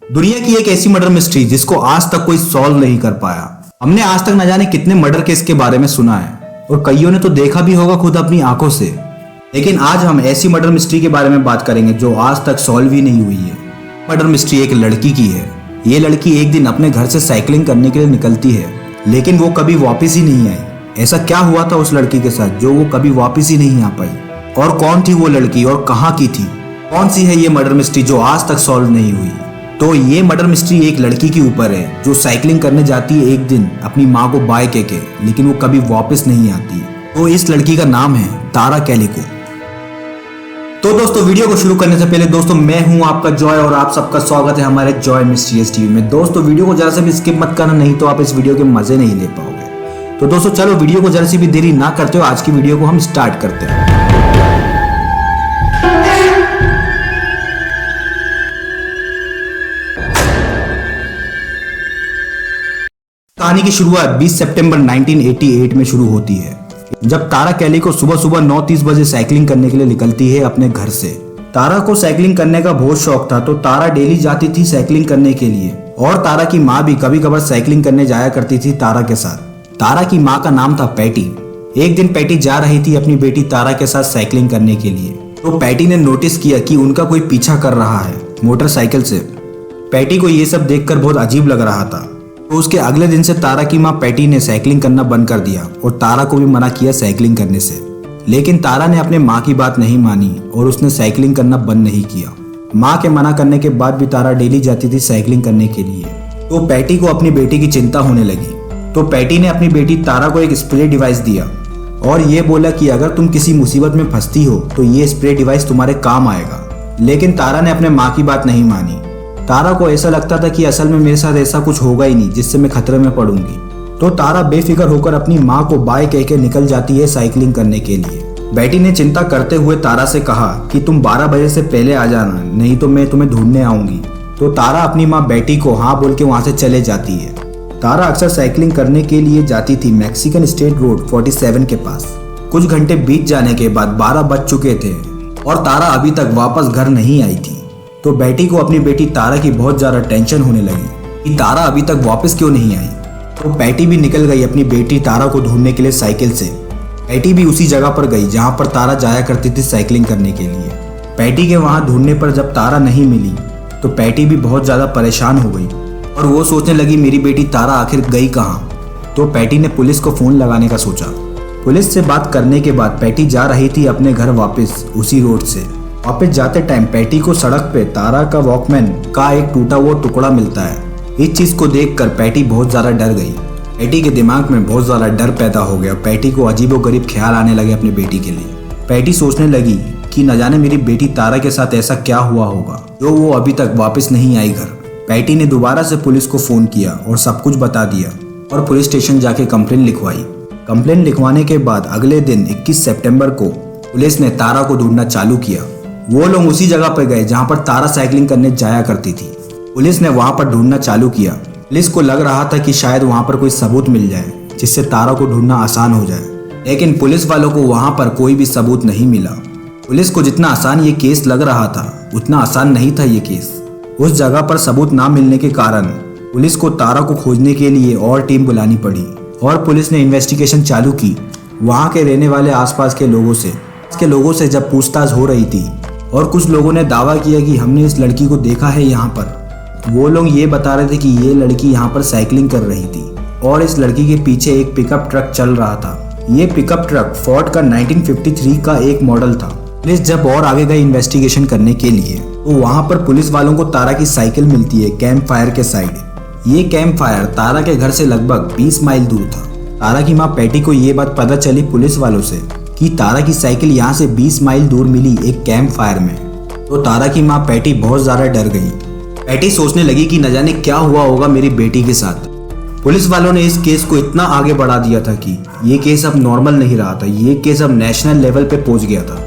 दुनिया की एक ऐसी मर्डर मिस्ट्री जिसको आज तक कोई सॉल्व नहीं कर पाया। हमने आज तक न जाने कितने मर्डर केस के बारे में सुना है और कईयों ने तो देखा भी होगा खुद अपनी आंखों से, लेकिन आज हम ऐसी मर्डर मिस्ट्री के बारे में बात करेंगे जो आज तक सॉल्व ही नहीं हुई है। मर्डर मिस्ट्री एक लड़की की है। ये लड़की एक दिन अपने घर से साइकिलिंग करने के लिए निकलती है, लेकिन वो कभी वापस ही नहीं आई। ऐसा क्या हुआ था उस लड़की के साथ जो वो कभी वापस ही नहीं आ पाई? और कौन थी वो लड़की और कहाँ की थी? कौन सी है ये मर्डर मिस्ट्री जो आज तक सॉल्व नहीं हुई? तो ये मर्डर मिस्ट्री एक लड़की के ऊपर है जो साइकिलिंग करने जाती है एक दिन अपनी माँ को बाय कह के, लेकिन वो कभी वापस नहीं आती। तो इस लड़की का नाम है तारा कैलिको। तो दोस्तों वीडियो को शुरू करने से पहले दोस्तों मैं हूं आपका जॉय और आप सबका स्वागत है हमारे जॉय मिस्टीरियस टीवी में। दोस्तों वीडियो को जरा से भी स्किप मत करना, नहीं तो आप इस वीडियो के मजे नहीं ले पाओगे। तो दोस्तों चलो वीडियो को जरा सी भी देरी ना करते हो आज की वीडियो को हम स्टार्ट करते हैं। कहानी की शुरुआत 20 सितंबर 1988 में शुरू होती है, जब तारा कैलिको सुबह सुबह 9:30 बजे साइकिलिंग करने के लिए निकलती है अपने घर से। तारा को साइकिलिंग करने का बहुत शौक था, तो तारा डेली जाती थी साइकिलिंग करने के लिए और तारा की माँ भी कभी कभार साइकिलिंग करने जाया करती थी तारा के साथ। तारा की माँ का नाम था पैटी। एक दिन पैटी जा रही थी अपनी बेटी तारा के साथ साइकिलिंग करने के लिए, तो पैटी ने नोटिस किया कि उनका कोई पीछा कर रहा है मोटरसाइकिल से। पैटी को ये सब देखकर बहुत अजीब लग रहा था, तो उसके अगले दिन से तारा की माँ पैटी ने साइकिलिंग करना बंद कर दिया और तारा को भी मना किया साइकिलिंग करने से। लेकिन तारा ने अपने माँ की बात नहीं मानी और उसने साइकिलिंग करना बंद नहीं किया। माँ के मना करने के बाद भी तारा डेली जाती थी साइकिलिंग करने के लिए। तो पैटी को अपनी बेटी की चिंता होने लगी, तो पैटी ने अपनी बेटी तारा को एक स्प्रे डिवाइस दिया और ये बोला कि अगर तुम किसी मुसीबत में फंसती हो तो ये स्प्रे डिवाइस तुम्हारे काम आएगा। लेकिन तारा ने अपने माँ की बात नहीं मानी। तारा को ऐसा लगता था कि असल में मेरे साथ ऐसा कुछ होगा ही नहीं जिससे मैं खतरे में पड़ूंगी। तो तारा बेफिक्र होकर अपनी माँ को बाय कह के निकल जाती है साइकिलिंग करने के लिए। बेटी ने चिंता करते हुए तारा से कहा कि तुम 12 बजे से पहले आ जाना, नहीं तो मैं तुम्हें ढूंढने आऊंगी। तो तारा अपनी माँ बेटी को हाँ बोल के वहाँ से चले जाती है। तारा अक्सर साइकिलिंग करने के लिए जाती थी मैक्सिकन स्टेट रोड 47 के पास। कुछ घंटे बीत जाने के बाद 12 बज चुके थे और तारा अभी तक वापस घर नहीं आई थी। तो बेटी को अपनी बेटी तारा की बहुत ज्यादा टेंशन होने लगी कि तारा अभी तक वापस क्यों नहीं आई। तो पैटी भी निकल गई अपनी बेटी तारा को ढूंढने के लिए साइकिल से। पैटी भी उसी जगह पर गई जहां पर तारा जाया करती थी साइकिलिंग करने के लिए। पैटी के वहां ढूंढने पर जब तारा नहीं मिली तो पैटी भी बहुत ज्यादा परेशान हो गई और वो सोचने लगी मेरी बेटी तारा आखिर गई कहाँ। तो पैटी ने पुलिस को फोन लगाने का सोचा। पुलिस से बात करने के बाद पैटी जा रही थी अपने घर वापस उसी रोड से। वापस जाते टाइम पैटी को सड़क पे तारा का वॉकमैन का एक टूटा हुआ टुकड़ा मिलता है। इस चीज को देखकर पैटी बहुत ज्यादा डर गई। पैटी के दिमाग में बहुत ज्यादा डर पैदा हो गया। पैटी को अजीबोगरीब ख्याल आने लगे अपनी बेटी के लिए। पैटी सोचने लगी कि न जाने मेरी बेटी तारा के साथ ऐसा क्या हुआ होगा जो वो अभी तक वापस नहीं आई घर। पैटी ने दोबारा से पुलिस को फोन किया और सब कुछ बता दिया और पुलिस स्टेशन जाके कंप्लेन लिखवाई। कंप्लेन लिखवाने के बाद अगले दिन 21 सितंबर को पुलिस ने तारा को ढूंढना चालू किया। वो लोग उसी जगह पर गए जहां पर तारा साइकिलिंग करने जाया करती थी। पुलिस ने वहां पर ढूंढना चालू किया। पुलिस को लग रहा था कि शायद वहां पर कोई सबूत मिल जाए जिससे तारा को ढूंढना आसान हो जाए, लेकिन पुलिस वालों को वहां पर कोई भी सबूत नहीं मिला। पुलिस को जितना आसान ये केस लग रहा था उतना आसान नहीं था ये केस। उस जगह पर सबूत ना मिलने के कारण पुलिस को तारा को खोजने के लिए और टीम बुलानी पड़ी और पुलिस ने इन्वेस्टिगेशन चालू की। वहां के रहने वाले आसपास के लोगों से जब पूछताछ हो रही थी और कुछ लोगों ने दावा किया कि हमने इस लड़की को देखा है यहाँ पर। वो लोग ये बता रहे थे कि ये लड़की यहाँ पर साइकिलिंग कर रही थी और इस लड़की के पीछे एक पिकअप ट्रक चल रहा था। ये पिकअप ट्रक फोर्ड का 1953 का एक मॉडल था। पुलिस जब और आगे गई इन्वेस्टिगेशन करने के लिए तो वहाँ पर पुलिस वालों को तारा की साइकिल मिलती है कैंप फायर के साइड। ये कैंप फायर तारा के घर से लगभग 20 माइल दूर था। तारा की माँ पैटी को ये बात पता चली पुलिस वालों से कि तारा की साइकिल यहाँ से 20 माइल दूर मिली एक कैंप फायर में। तो तारा की माँ पैटी बहुत ज्यादा डर गई। पैटी सोचने लगी कि न जाने क्या हुआ होगा मेरी बेटी के साथ। पुलिस वालों ने इस केस को इतना आगे बढ़ा दिया था कि ये केस अब नॉर्मल नहीं रहा था, ये केस अब नेशनल लेवल पे पहुंच गया था।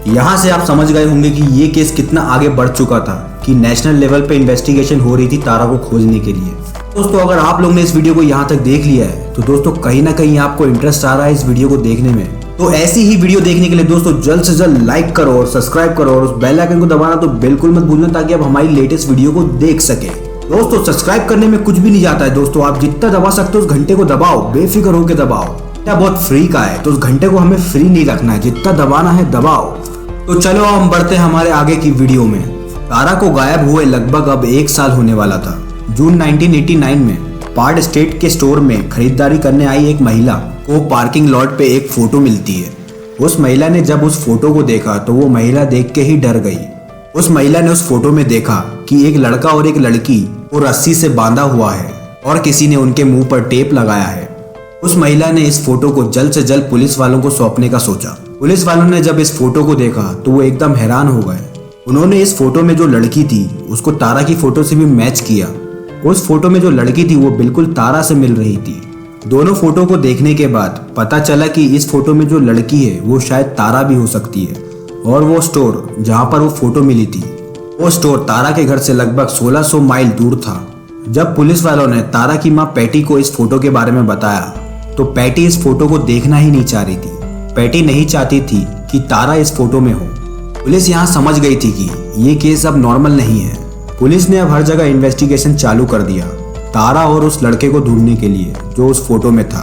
यहाँ से आप समझ गए होंगे कि ये केस कितना आगे बढ़ चुका था कि नेशनल लेवल पे इन्वेस्टिगेशन हो रही थी तारा को खोजने के लिए। दोस्तों अगर आप लोग ने इस वीडियो को यहाँ तक देख लिया है तो दोस्तों कहीं ना कहीं आपको इंटरेस्ट आ रहा है इस वीडियो को देखने में, तो तो ऐसी ही वीडियो देखने के लिए दोस्तों जल्द से जल्द लाइक करो और सब्सक्राइब करो और उस बेल आइकन को दबाना तो बिल्कुल मत भूलना, ताकि आप हमारी लेटेस्ट वीडियो को देख सके। दोस्तों सब्सक्राइब करने में कुछ भी नहीं जाता है दोस्तों, आप जितना दबा सकते हो उस घंटे को दबाओ, बेफिक्र होकर दबाओ। क्या बहुत फ्री का है तो उस घंटे को हमें फ्री नहीं रखना है, जितना दबाना है दबाओ। तो चलो हम बढ़ते हैं हमारे आगे की वीडियो में। तारा को गायब हुए लगभग अब 1 साल होने वाला था। जून 1989 में पार्ट स्टेट के स्टोर में खरीदारी करने आई एक महिला को पार्किंग लॉट पे एक फोटो मिलती है। उस महिला ने जब उस फोटो को देखा तो वो महिला देख के ही डर गई। उस महिला ने उस फोटो में देखा कि एक लड़का और एक लड़की को रस्सी से बांधा हुआ है और किसी ने उनके मुंह पर टेप लगाया है। उस महिला ने इस फोटो को जल्द से जल्द पुलिस वालों को सौंपने का सोचा। पुलिस वालों ने जब इस फोटो को देखा तो वो एकदम हैरान हो गए। उन्होंने इस फोटो में जो लड़की थी उसको तारा की फोटो से भी मैच किया। उस फोटो में जो लड़की थी वो बिल्कुल तारा से मिल रही थी। दोनों फोटो को देखने के बाद पता चला कि इस फोटो में जो लड़की है वो शायद तारा भी हो सकती है, और वो स्टोर जहाँ पर वो फोटो मिली थी वो स्टोर तारा के घर से लगभग 1600 माइल दूर था। जब पुलिस वालों ने तारा की माँ पैटी को इस फोटो के बारे में बताया तो पैटी इस फोटो को देखना ही नहीं चाह रही थी। पैटी नहीं चाहती थी कि तारा इस फोटो में हो। पुलिस यहाँ समझ गई थी कि ये केस अब नॉर्मल नहीं है। पुलिस ने अब हर जगह इन्वेस्टिगेशन चालू कर दिया तारा और उस लड़के को ढूंढने के लिए जो उस फोटो में था।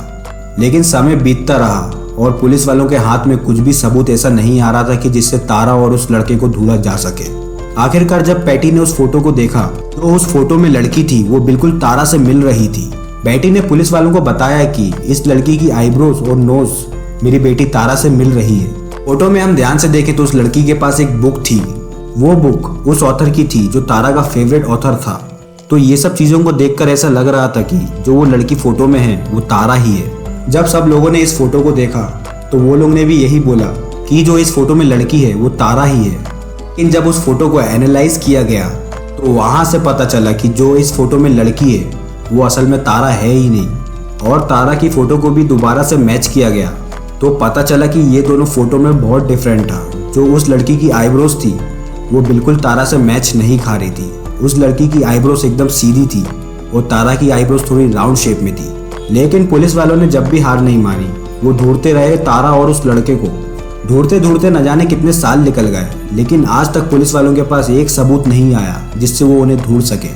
लेकिन समय बीतता रहा और पुलिस वालों के हाथ में कुछ भी सबूत ऐसा नहीं आ रहा था कि जिससे तारा और उस लड़के को ढूंढा जा सके। आखिरकार जब पैटी ने उस फोटो को देखा तो उस फोटो में लड़की थी वो बिल्कुल तारा से मिल रही थी। पैटी ने पुलिस वालों को बताया कि इस लड़की की आईब्रोज और नोज मेरी बेटी तारा से मिल रही है। फोटो में हम ध्यान से देखें तो उस लड़की के पास एक बुक थी। वो बुक उस ऑथर की थी जो तारा का फेवरेट ऑथर था। तो ये सब चीजों को देखकर ऐसा लग रहा था कि जो वो लड़की फोटो में है वो तारा ही है। जब सब लोगों ने इस फोटो को देखा तो वो लोग ने भी यही बोला कि जो इस फोटो में लड़की है वो तारा ही है। लेकिन जब उस फोटो को एनालाइज किया गया तो वहां से पता चला कि जो इस फोटो में लड़की है वो असल में तारा है ही नहीं। और तारा की फोटो को भी दोबारा से मैच किया गया तो पता चला कि ये दोनों फोटो में बहुत डिफरेंट था। जो उस लड़की की आईब्रोज थी वो बिल्कुल तारा से मैच नहीं खा रही थी। उस लड़की की आईब्रोज एकदम सीधी थी और तारा की आईब्रोज थोड़ी राउंड शेप में थी। लेकिन पुलिस वालों ने जब भी हार नहीं मानी, वो ढूंढते रहे तारा और उस लड़के को। ढूंढते ढूंढते न जाने कितने साल निकल गए, लेकिन आज तक पुलिस वालों के पास एक सबूत नहीं आया जिससे वो उन्हें ढूंढ सके।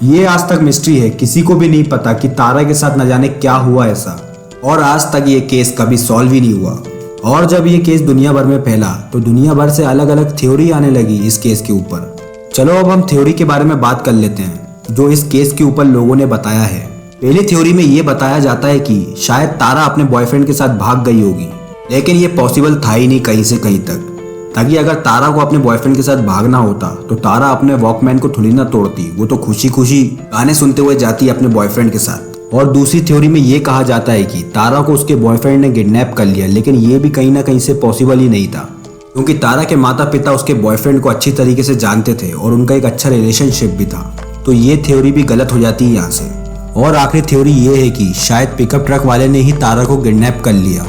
ये आज तक मिस्ट्री है, किसी को भी नहीं पता कि तारा के साथ न जाने क्या हुआ ऐसा, और आज तक ये केस कभी सॉल्व ही नहीं हुआ। और जब ये केस दुनिया भर में फैला तो दुनिया भर से अलग अलग थ्योरी आने लगी इस केस के ऊपर। चलो अब हम थ्योरी के बारे में बात कर लेते हैं जो इस केस के ऊपर लोगों ने बताया है। पहली थ्योरी में ये बताया जाता है कि शायद तारा अपने बॉयफ्रेंड के साथ भाग गई होगी, लेकिन ये पॉसिबल था ही नहीं कहीं से कहीं तक। ताकि अगर तारा को अपने बॉयफ्रेंड के साथ भागना होता तो तारा अपने वॉकमैन को थोड़ी ना तोड़ती, वो तो खुशी खुशी गाने सुनते हुए जाती अपने बॉयफ्रेंड के साथ। और दूसरी थ्योरी में ये कहा जाता है कि तारा को उसके बॉयफ्रेंड ने किडनैप कर लिया, लेकिन ये भी कहीं ना कहीं से पॉसिबल ही नहीं था, क्योंकि तारा के माता पिता उसके बॉयफ्रेंड को अच्छी तरीके से जानते थे और उनका एक अच्छा रिलेशनशिप भी था। तो ये थ्योरी भी गलत हो जाती है यहाँ से। और आखिरी थ्योरी ये है कि शायद पिकअप ट्रक वाले ने ही तारा को किडनैप कर लिया।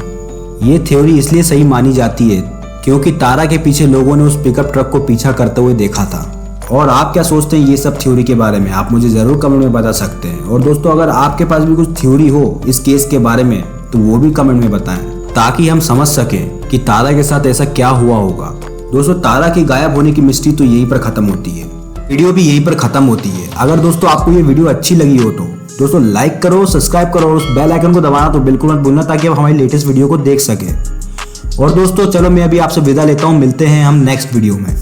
ये थ्योरी इसलिए सही मानी जाती है क्योंकि तारा के पीछे लोगों ने उस पिकअप ट्रक को पीछा करते हुए देखा था। और आप क्या सोचते हैं ये सब थ्योरी के बारे में, आप मुझे जरूर कमेंट में बता सकते हैं। और दोस्तों अगर आपके पास भी कुछ थ्योरी हो इस केस के बारे में तो वो भी कमेंट में बताएं, ताकि हम समझ सकें कि तारा के साथ ऐसा क्या हुआ होगा। दोस्तों तारा के गायब होने की मिस्ट्री तो यहीं पर खत्म होती है, वीडियो भी यहीं पर खत्म होती है। अगर दोस्तों आपको ये वीडियो अच्छी लगी हो तो दोस्तों लाइक करो, सब्सक्राइब करो और उस बेल आइकन को दबाना तो बिल्कुल मत भूलना, ताकि आप हमारी लेटेस्ट वीडियो को देख सकें। और दोस्तों चलो मैं अभी आपसे विदा लेता हूँ, मिलते हैं हम नेक्स्ट वीडियो में।